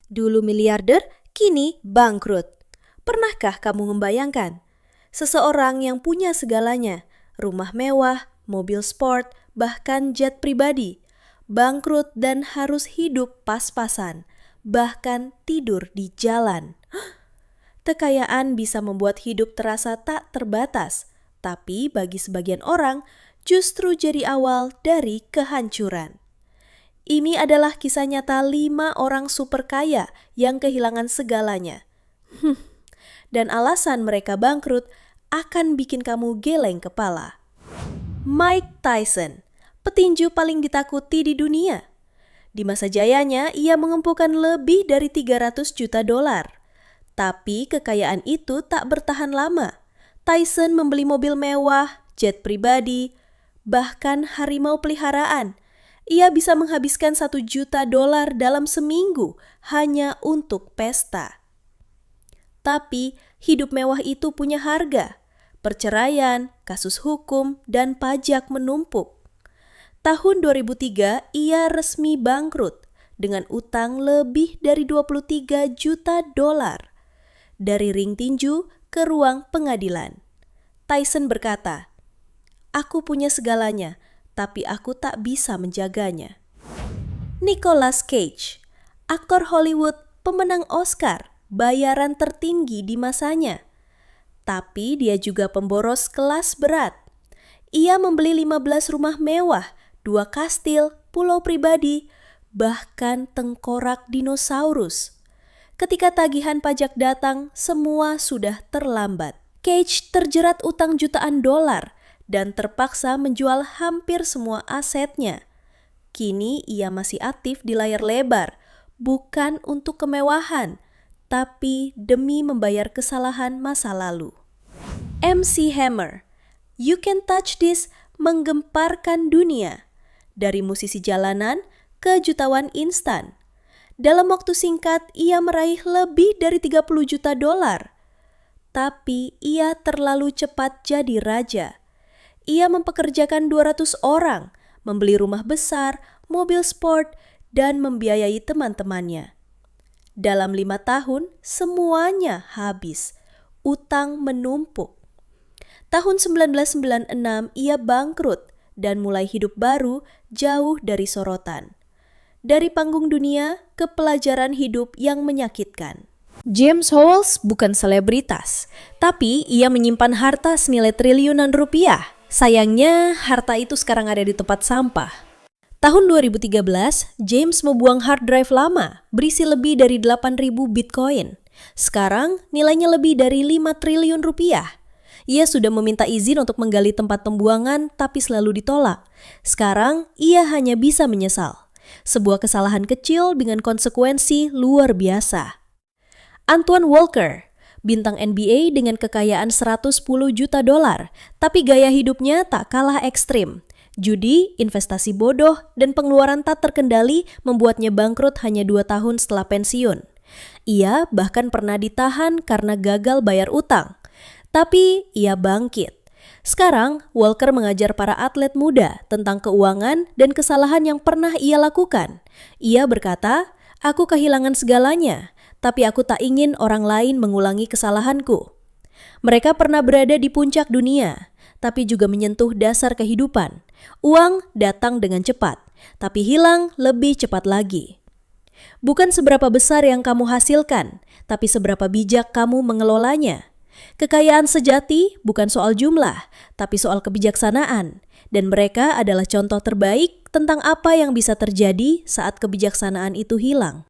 Dulu miliarder, kini bangkrut. Pernahkah kamu membayangkan? Seseorang yang punya segalanya, rumah mewah, mobil sport, bahkan jet pribadi, bangkrut dan harus hidup pas-pasan, bahkan tidur di jalan. Kekayaan bisa membuat hidup terasa tak terbatas, tapi bagi sebagian orang justru jadi awal dari kehancuran. Ini adalah kisah nyata 5 orang super kaya yang kehilangan segalanya. Dan alasan mereka bangkrut akan bikin kamu geleng kepala. Mike Tyson, petinju paling ditakuti di dunia. Di masa jayanya, ia mengumpulkan lebih dari 300 juta dolar. Tapi kekayaan itu tak bertahan lama. Tyson membeli mobil mewah, jet pribadi, bahkan harimau peliharaan. Ia bisa menghabiskan 1 juta dolar dalam seminggu hanya untuk pesta. Tapi hidup mewah itu punya harga. Perceraian, kasus hukum, dan pajak menumpuk. Tahun 2003 ia resmi bangkrut dengan utang lebih dari 23 juta dolar. Dari ring tinju ke ruang pengadilan. Tyson berkata, "Aku punya segalanya, tapi aku tak bisa menjaganya." Nicolas Cage, aktor Hollywood pemenang Oscar, bayaran tertinggi di masanya. Tapi dia juga pemboros kelas berat. Ia membeli 15 rumah mewah, 2 kastil, pulau pribadi, bahkan tengkorak dinosaurus. Ketika tagihan pajak datang, semua sudah terlambat. Cage terjerat utang jutaan dolar dan terpaksa menjual hampir semua asetnya. Kini ia masih aktif di layar lebar, bukan untuk kemewahan, tapi demi membayar kesalahan masa lalu. MC Hammer, You Can Touch This, menggemparkan dunia. Dari musisi jalanan ke jutawan instan. Dalam waktu singkat, ia meraih lebih dari 30 juta dolar. Tapi ia terlalu cepat jadi raja. Ia mempekerjakan 200 orang, membeli rumah besar, mobil sport, dan membiayai teman-temannya. Dalam 5 tahun, semuanya habis. Utang menumpuk. Tahun 1996, ia bangkrut dan mulai hidup baru jauh dari sorotan. Dari panggung dunia ke pelajaran hidup yang menyakitkan. James Howells bukan selebritas, tapi ia menyimpan harta senilai triliunan rupiah. Sayangnya, harta itu sekarang ada di tempat sampah. Tahun 2013, James membuang hard drive lama berisi lebih dari 8.000 Bitcoin. Sekarang nilainya lebih dari 5 triliun rupiah. Ia sudah meminta izin untuk menggali tempat pembuangan tapi selalu ditolak. Sekarang ia hanya bisa menyesal. Sebuah kesalahan kecil dengan konsekuensi luar biasa. Antoine Walker, bintang NBA dengan kekayaan 110 juta dolar, tapi gaya hidupnya tak kalah ekstrim. Judi, investasi bodoh, dan pengeluaran tak terkendali membuatnya bangkrut hanya 2 tahun setelah pensiun. Ia bahkan pernah ditahan karena gagal bayar utang. Tapi ia bangkit. Sekarang, Walker mengajar para atlet muda tentang keuangan dan kesalahan yang pernah ia lakukan. Ia berkata, "Aku kehilangan segalanya, tapi aku tak ingin orang lain mengulangi kesalahanku." Mereka pernah berada di puncak dunia, tapi juga menyentuh dasar kehidupan. Uang datang dengan cepat, tapi hilang lebih cepat lagi. Bukan seberapa besar yang kamu hasilkan, tapi seberapa bijak kamu mengelolanya. Kekayaan sejati bukan soal jumlah, tapi soal kebijaksanaan. Dan mereka adalah contoh terbaik tentang apa yang bisa terjadi saat kebijaksanaan itu hilang.